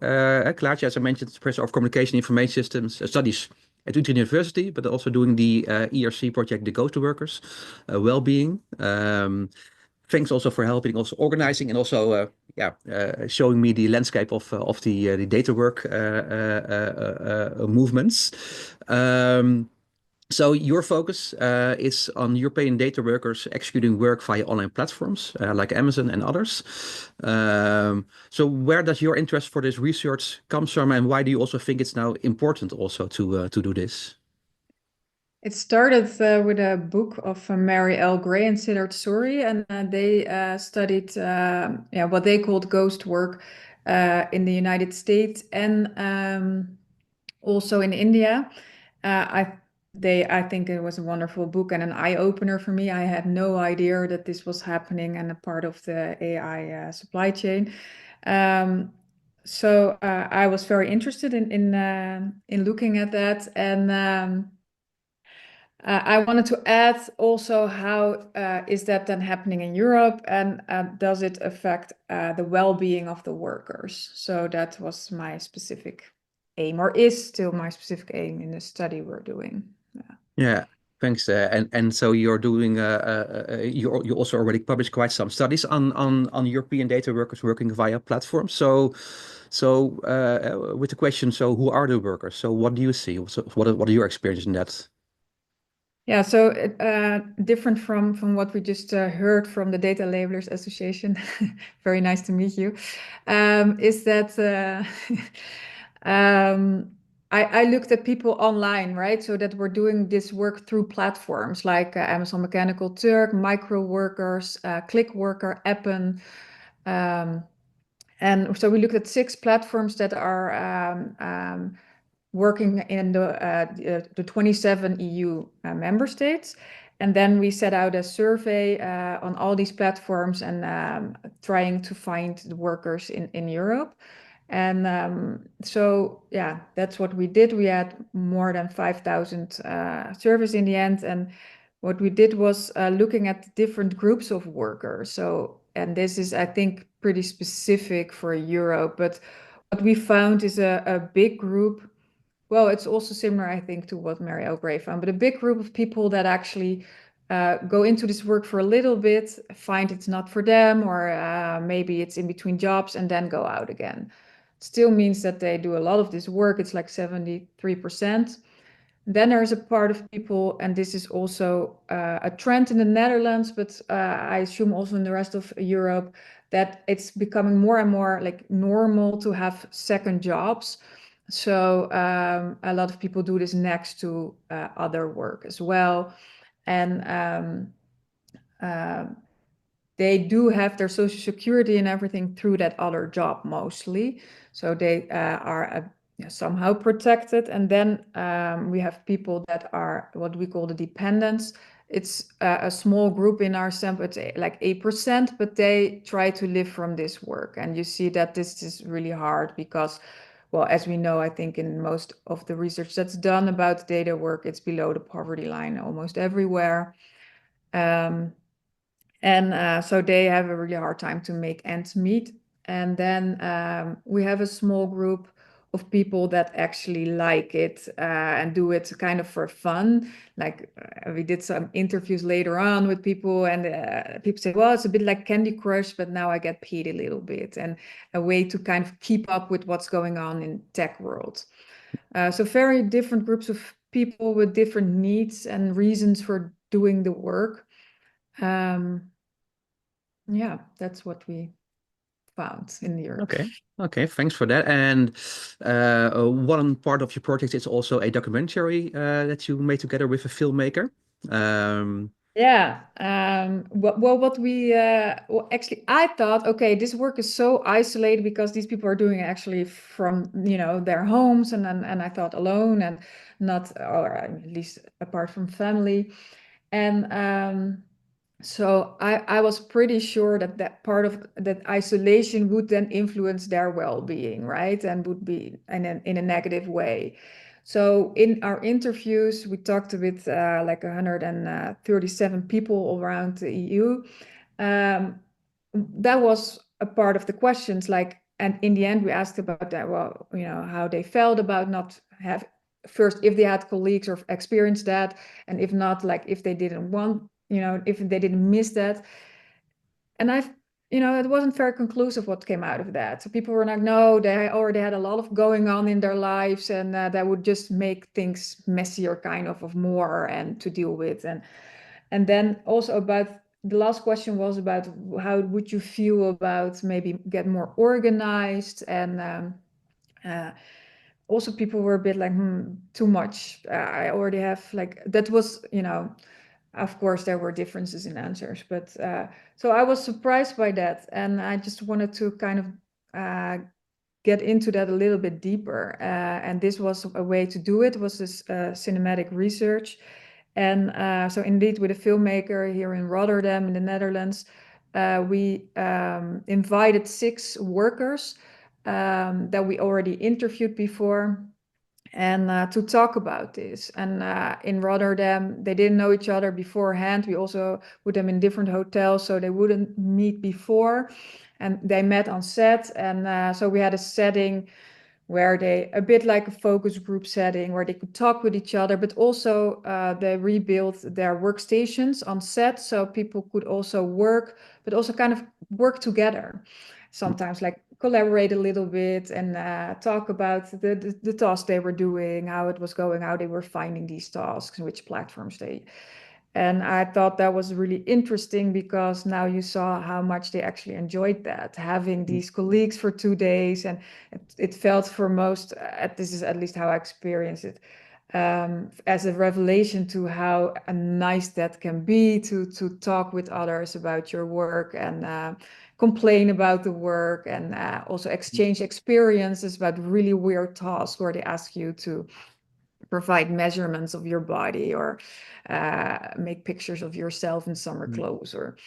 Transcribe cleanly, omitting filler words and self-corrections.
Claartje, as I mentioned, Professor of Communication Information Systems Studies at Utrecht University, but also doing the ERC project, the GhostWorkers, well-being. Thanks also for helping, also organizing, and also showing me the landscape of the data work movements. So your focus is on European data workers executing work via online platforms like Amazon and others. So where does your interest for this research comes from, and why do you also think it's now important also to do this? It started with a book of Mary L. Gray and Siddharth Suri, and they studied what they called ghost work in the United States and also in India. I think it was a wonderful book and an eye-opener for me. I had no idea that this was happening and a part of the AI supply chain. So I was very interested in looking at that, and I wanted to add also how is that then happening in Europe, and does it affect the well-being of the workers? So that was my specific aim, or is still my specific aim in the study we're doing. Yeah. Yeah, thanks. And so you're doing you also already published quite some studies on European data workers working via platforms. So with the question, so who are the workers? So what do you see? So what are your experiences in that? Yeah, so different from what we just heard from the Data Labelers Association, very nice to meet you, is that I looked at people online, right? So that we're doing this work through platforms like Amazon Mechanical Turk, Microworkers, Clickworker, Appen. And so we looked at 6 platforms that are working in the 27 EU member states. And then we set out a survey on all these platforms and trying to find the workers in Europe. And so, yeah, that's what we did. We had more than 5,000 surveys in the end. And what we did was looking at different groups of workers. So, and this is, I think, pretty specific for Europe. But what we found is a big group. Well, it's also similar, I think, to what Mary O'Gray found, but a big group of people that actually go into this work for a little bit, find it's not for them, or maybe it's in between jobs and then go out again. Still means that they do a lot of this work. It's like 73%. Then there's a part of people, and this is also a trend in the Netherlands, but I assume also in the rest of Europe, that it's becoming more and more like normal to have second jobs. So a lot of people do this next to other work as well. And uh, they do have their social security and everything through that other job mostly. So they are somehow protected. And then we have people that are what we call the dependents. It's a small group in our sample, it's like 8%, but they try to live from this work. And you see that this is really hard because, well, as we know, I think in most of the research that's done about data work, it's below the poverty line almost everywhere. And so they have a really hard time to make ends meet. And then we have a small group of people that actually like it and do it kind of for fun. Like we did some interviews later on with people, and people say, well, it's a bit like Candy Crush, but now I get paid a little bit, and a way to kind of keep up with what's going on in tech world. So very different groups of people with different needs and reasons for doing the work. Um, yeah, that's what we found in Europe. Okay. Okay, thanks for that. And one part of your project is also a documentary that you made together with a filmmaker. Um, Yeah. What we well, actually, I thought, okay, this work is so isolated because these people are doing it actually from their homes, and I thought alone and not, or at least apart from family, and so I was pretty sure that part of that isolation would then influence their well-being, right? And would be in a negative way. So in our interviews, we talked with like 137 people around the EU. That was a part of the questions, like, in the end, we asked about that, well, how they felt about not have first, if they had colleagues or experienced that, and if not, like if they didn't want, if they didn't miss that. And it wasn't very conclusive what came out of that. So people were like, no, they already had a lot of going on in their lives, and that would just make things messier, kind of more and to deal with. And then also about the last question was about how would you feel about maybe get more organized, and also people were a bit like, too much. I already have like, that was, of course there were differences in answers, but so I was surprised by that, and I just wanted to kind of get into that a little bit deeper, and this was a way to do it, was this cinematic research. And so indeed, with a filmmaker here in Rotterdam in the Netherlands, we invited 6 workers that we already interviewed before, and to talk about this. And in Rotterdam, they didn't know each other beforehand. We also put them in different hotels, so they wouldn't meet before. And they met on set, and so we had a setting where they, a bit like a focus group setting, where they could talk with each other, but also they rebuilt their workstations on set, so people could also work, but also kind of work together. Sometimes like collaborate a little bit and talk about the tasks they were doing, how it was going, how they were finding these tasks, which platforms they. And I thought that was really interesting, because now you saw how much they actually enjoyed that, having these colleagues for 2 days. And it felt for most, this is at least how I experienced it, as a revelation to how nice that can be, to talk with others about your work, and complain about the work, and also exchange experiences about really weird tasks where they ask you to provide measurements of your body, or make pictures of yourself in summer clothes, or